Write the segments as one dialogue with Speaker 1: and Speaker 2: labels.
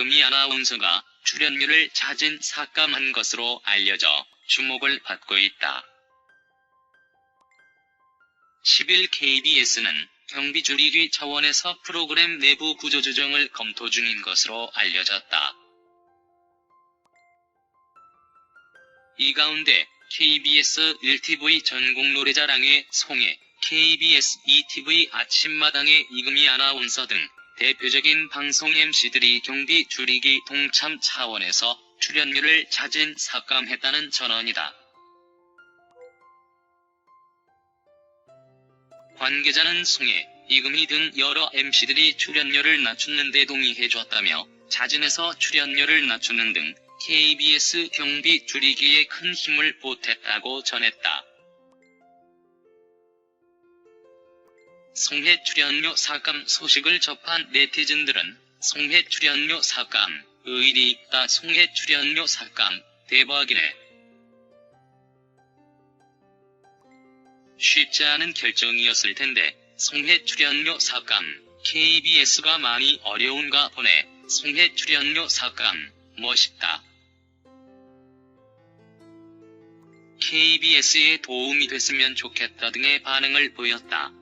Speaker 1: 이금희 아나운서가 출연료를 잦은 삭감한 것으로 알려져 주목을 받고 있다. 10일 KBS는 경비 줄이기 차원에서 프로그램 내부 구조 조정을 검토 중인 것으로 알려졌다. 이 가운데 KBS 1TV 전국노래자랑의 송혜, KBS 2TV 아침마당의 이금희 아나운서 등 대표적인 방송 MC들이 경비 줄이기 동참 차원에서 출연료를 잦은 삭감했다는 전언이다. 관계자는 송혜, 이금희 등 여러 MC들이 출연료를 낮추는 데 동의해줬다며 자진해서 출연료를 낮추는 등 KBS 경비 줄이기에 큰 힘을 보탰다고 전했다. 송혜 출연료 삭감 소식을 접한 네티즌들은 송혜 출연료 삭감, 의리 있다. 송혜 출연료 삭감, 대박이네. 쉽지 않은 결정이었을 텐데 송혜 출연료 삭감, KBS가 많이 어려운가 보네. 송혜 출연료 삭감, 멋있다. KBS에 도움이 됐으면 좋겠다 등의 반응을 보였다.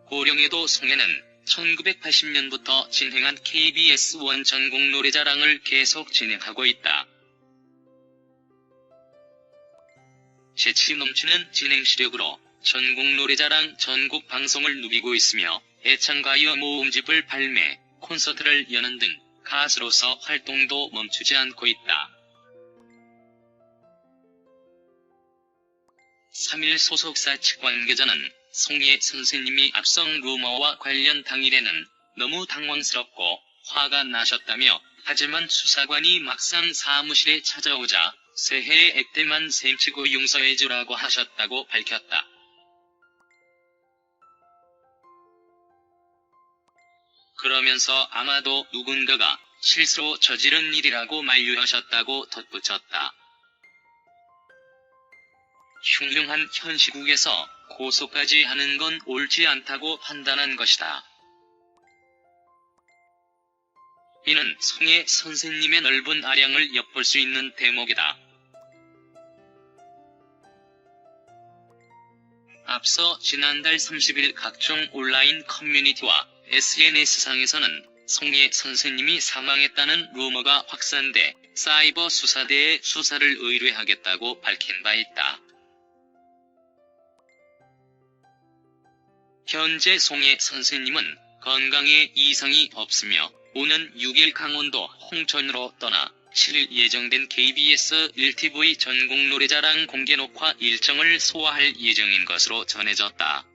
Speaker 1: 고령에도 송혜는 1980년부터 진행한 KBS 1 전국노래자랑을 계속 진행하고 있다. 재치 넘치는 진행 시력으로 전국노래자랑 전국 방송을 누비고 있으며 애창가요 모음집을 발매, 콘서트를 여는 등 가수로서 활동도 멈추지 않고 있다. 3일 소속사 측 관계자는 송혜 선생님이 압성 루머와 관련 당일에는 너무 당황스럽고 화가 나셨다며 하지만 수사관이 막상 사무실에 찾아오자 새해의 액대만 셈치고 용서해주라고 하셨다고 밝혔다. 그러면서 아마도 누군가가 실수로 저지른 일이라고 만류하셨다고 덧붙였다. 흉흉한 현 시국에서 고소까지 하는 건 옳지 않다고 판단한 것이다. 이는 송혜 선생님의 넓은 아량을 엿볼 수 있는 대목이다. 앞서 지난달 30일 각종 온라인 커뮤니티와 SNS상에서는 송혜 선생님이 사망했다는 루머가 확산돼 사이버 수사대에 수사를 의뢰하겠다고 밝힌 바 있다. 현재 송혜 선생님은 건강에 이상이 없으며 오는 6일 강원도 홍천으로 떠나 7일 예정된 KBS 1TV 전국노래자랑 공개 녹화 일정을 소화할 예정인 것으로 전해졌다.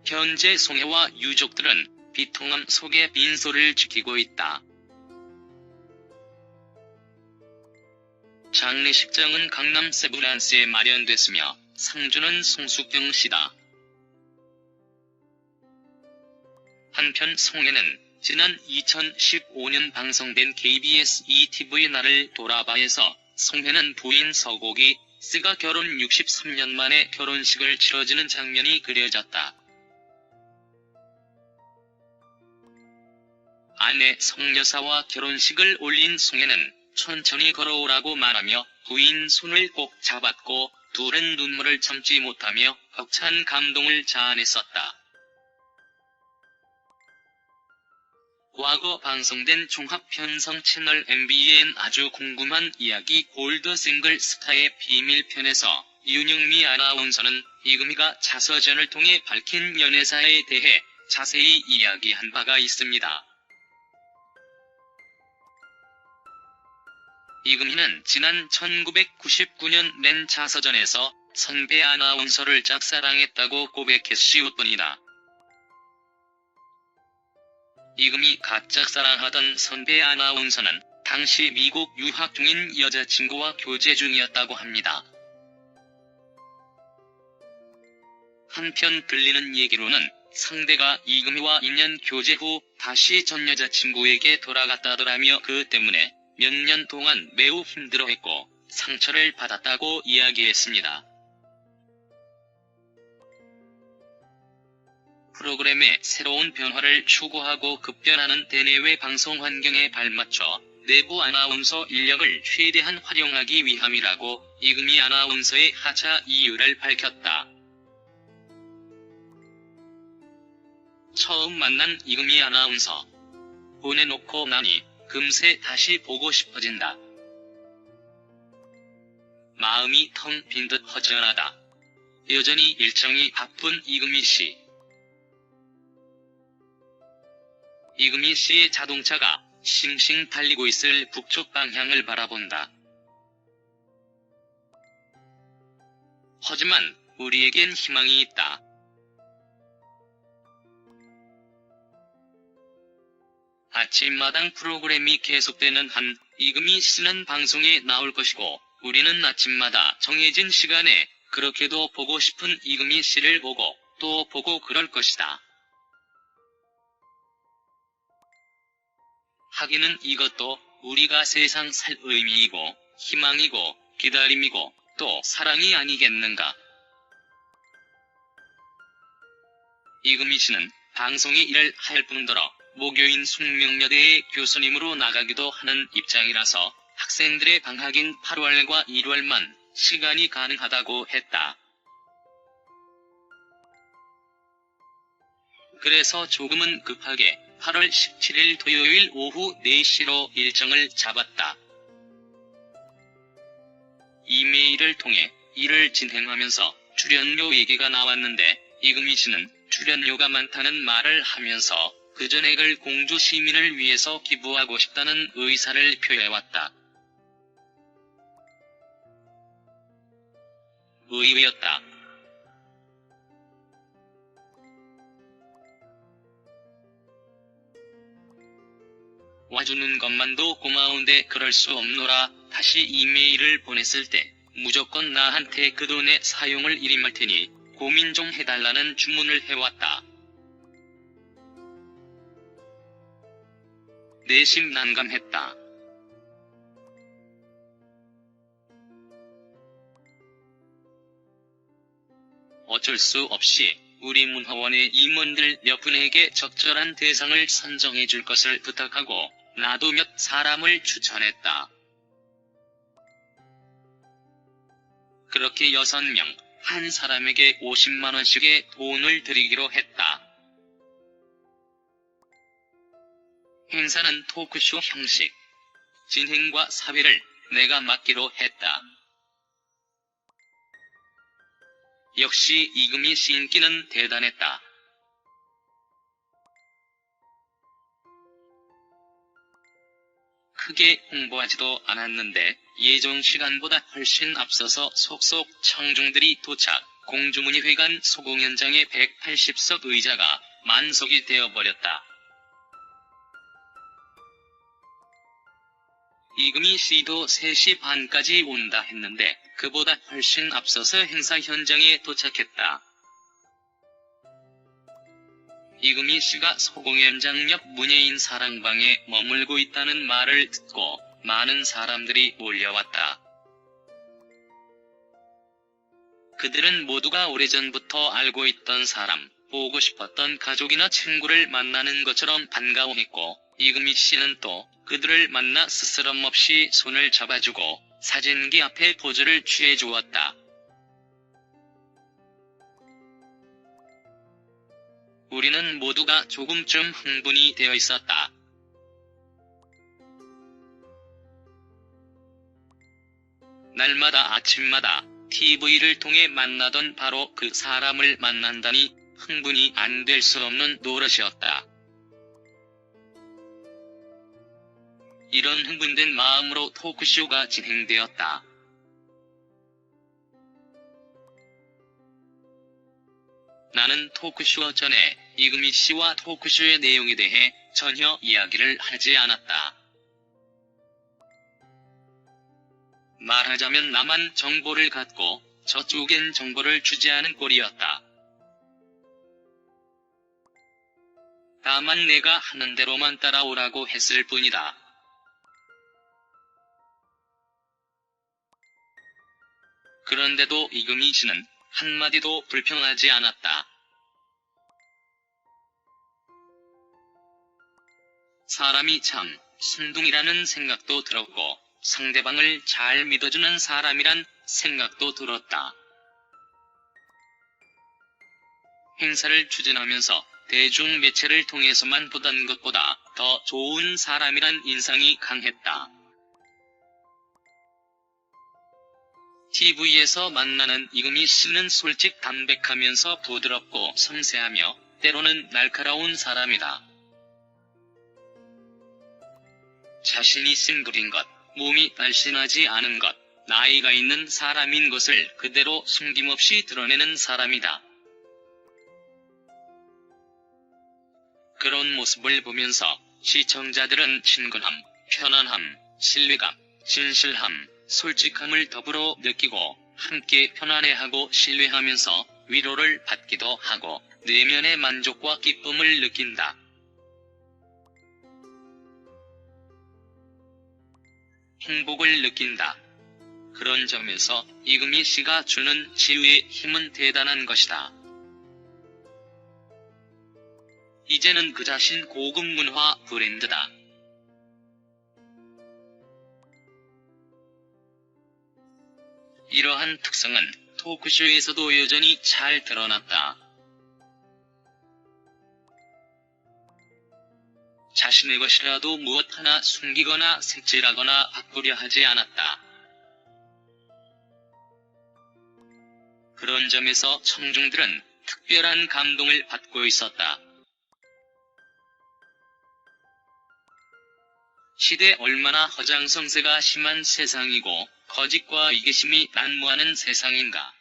Speaker 1: 현재 송혜와 유족들은 비통함 속에 빈소를 지키고 있다. 장례식장은 강남 세브란스에 마련됐으며 상주는 송숙경 씨다. 한편 송혜는 지난 2015년 방송된 KBS 2TV 나를 돌아봐에서 송혜는 부인 서곡이 씨가 결혼 63년 만에 결혼식을 치러지는 장면이 그려졌다. 아내 성여사와 결혼식을 올린 송혜는 천천히 걸어오라고 말하며 부인 손을 꼭 잡았고 둘은 눈물을 참지 못하며 벅찬 감동을 자아냈었다. 과거 방송된 종합편성 채널 MBN 아주 궁금한 이야기 골드싱글 스타의 비밀편에서 윤영미 아나운서는 이금희가 자서전을 통해 밝힌 연애사에 대해 자세히 이야기한 바가 있습니다. 이금희는 지난 1999년 낸 자서전에서 선배 아나운서를 짝사랑했다고 고백했을 뿐이다. 이금희 짝사랑하던 선배 아나운서는 당시 미국 유학 중인 여자친구와 교제 중이었다고 합니다. 한편 들리는 얘기로는 상대가 이금희와 2년 교제 후 다시 전 여자친구에게 돌아갔다더라며 그 때문에 몇 년 동안 매우 힘들어했고 상처를 받았다고 이야기했습니다. 프로그램의 새로운 변화를 추구하고 급변하는 대내외 방송 환경에 발맞춰 내부 아나운서 인력을 최대한 활용하기 위함이라고 이금희 아나운서의 하차 이유를 밝혔다. 처음 만난 이금희 아나운서. 보내놓고 나니 금세 다시 보고 싶어진다. 마음이 텅 빈 듯 허전하다. 여전히 일정이 바쁜 이금희 씨. 이금희 씨의 자동차가 싱싱 달리고 있을 북쪽 방향을 바라본다. 하지만 우리에겐 희망이 있다. 아침마당 프로그램이 계속되는 한 이금희 씨는 방송에 나올 것이고 우리는 아침마다 정해진 시간에 그렇게도 보고 싶은 이금희 씨를 보고 또 보고 그럴 것이다. 하기는 이것도 우리가 세상 살 의미이고 희망이고 기다림이고 또 사랑이 아니겠는가. 이금희 씨는 방송에 일을 할 뿐더러 모교인 숙명여대의 교수님으로 나가기도 하는 입장이라서 학생들의 방학인 8월과 1월만 시간이 가능하다고 했다. 그래서 조금은 급하게 8월 17일 토요일 오후 4시로 일정을 잡았다. 이메일을 통해 일을 진행하면서 출연료 얘기가 나왔는데 이금희 씨는 출연료가 많다는 말을 하면서 그 전액을 공주 시민을 위해서 기부하고 싶다는 의사를 표해왔다. 의외였다. 와주는 것만도 고마운데 그럴 수 없노라. 다시 이메일을 보냈을 때 무조건 나한테 그 돈의 사용을 일임할 테니 고민 좀 해달라는 주문을 해왔다. 내심 난감했다. 어쩔 수 없이 우리 문화원의 임원들 몇 분에게 적절한 대상을 선정해 줄 것을 부탁하고 나도 몇 사람을 추천했다. 그렇게 6명, 한 사람에게 50만원씩의 돈을 드리기로 했다. 행사는 토크쇼 형식. 진행과 사회를 내가 맡기로 했다. 역시 이금희 씨 인기는 대단했다. 크게 홍보하지도 않았는데 예정 시간보다 훨씬 앞서서 속속 청중들이 도착, 공주문예회관 소공연장의 180석 의자가 만석이 되어버렸다. 이금희 씨도 3시 반까지 온다 했는데 그보다 훨씬 앞서서 행사 현장에 도착했다. 이금희 씨가 소공연장 옆 문예인 사랑방에 머물고 있다는 말을 듣고 많은 사람들이 몰려왔다. 그들은 모두가 오래전부터 알고 있던 사람, 보고 싶었던 가족이나 친구를 만나는 것처럼 반가워했고 이금희 씨는 또 그들을 만나 스스럼 없이 손을 잡아주고 사진기 앞에 포즈를 취해주었다. 우리는 모두가 조금쯤 흥분이 되어 있었다. 날마다 아침마다 TV를 통해 만나던 바로 그 사람을 만난다니 흥분이 안 될 수 없는 노릇이었다. 이런 흥분된 마음으로 토크쇼가 진행되었다. 나는 토크쇼 전에 이금희 씨와 토크쇼의 내용에 대해 전혀 이야기를 하지 않았다. 말하자면 나만 정보를 갖고 저쪽엔 정보를 주지 않은 꼴이었다. 다만 내가 하는 대로만 따라오라고 했을 뿐이다. 그런데도 이금희 씨는 한마디도 불평하지 않았다. 사람이 참 순둥이라는 생각도 들었고 상대방을 잘 믿어주는 사람이란 생각도 들었다. 행사를 추진하면서 대중매체를 통해서만 보던 것보다 더 좋은 사람이란 인상이 강했다. TV에서 만나는 이금희 씨는 솔직 담백하면서 부드럽고 섬세하며 때로는 날카로운 사람이다. 자신이 싱글인 것, 몸이 날씬하지 않은 것, 나이가 있는 사람인 것을 그대로 숨김없이 드러내는 사람이다. 그런 모습을 보면서 시청자들은 친근함, 편안함, 신뢰감, 진실함, 솔직함을 더불어 느끼고 함께 편안해하고 신뢰하면서 위로를 받기도 하고 내면의 만족과 기쁨을 느낀다. 행복을 느낀다. 그런 점에서 이금희 씨가 주는 치유의 힘은 대단한 것이다. 이제는 그 자신 고급 문화 브랜드다. 이러한 특성은 토크쇼에서도 여전히 잘 드러났다. 자신의 것이라도 무엇 하나 숨기거나 색칠하거나 바꾸려 하지 않았다. 그런 점에서 청중들은 특별한 감동을 받고 있었다. 시대 얼마나 허장성세가 심한 세상이고 거짓과 이기심이 난무하는 세상인가.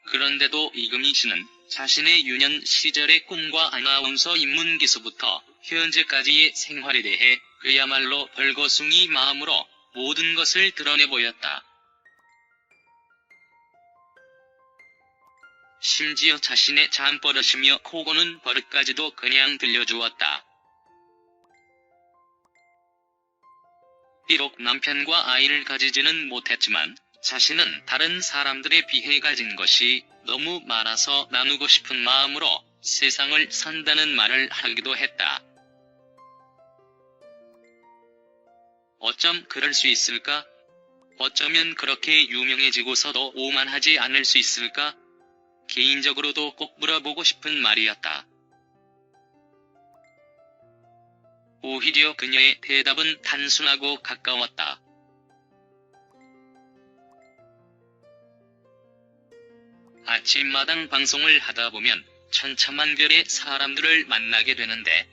Speaker 1: 그런데도 이금희 씨는 자신의 유년 시절의 꿈과 아나운서 입문기서부터 현재까지의 생활에 대해 그야말로 벌거숭이 마음으로 모든 것을 드러내 보였다. 심지어 자신의 잠버릇이며 코고는 버릇까지도 그냥 들려주었다. 비록 남편과 아이를 가지지는 못했지만 자신은 다른 사람들에 비해 가진 것이 너무 많아서 나누고 싶은 마음으로 세상을 산다는 말을 하기도 했다. 어쩜 그럴 수 있을까? 어쩌면 그렇게 유명해지고서도 오만하지 않을 수 있을까? 개인적으로도 꼭 물어보고 싶은 말이었다. 오히려 그녀의 대답은 단순하고 가까웠다. 아침마당 방송을 하다 보면 천차만별의 사람들을 만나게 되는데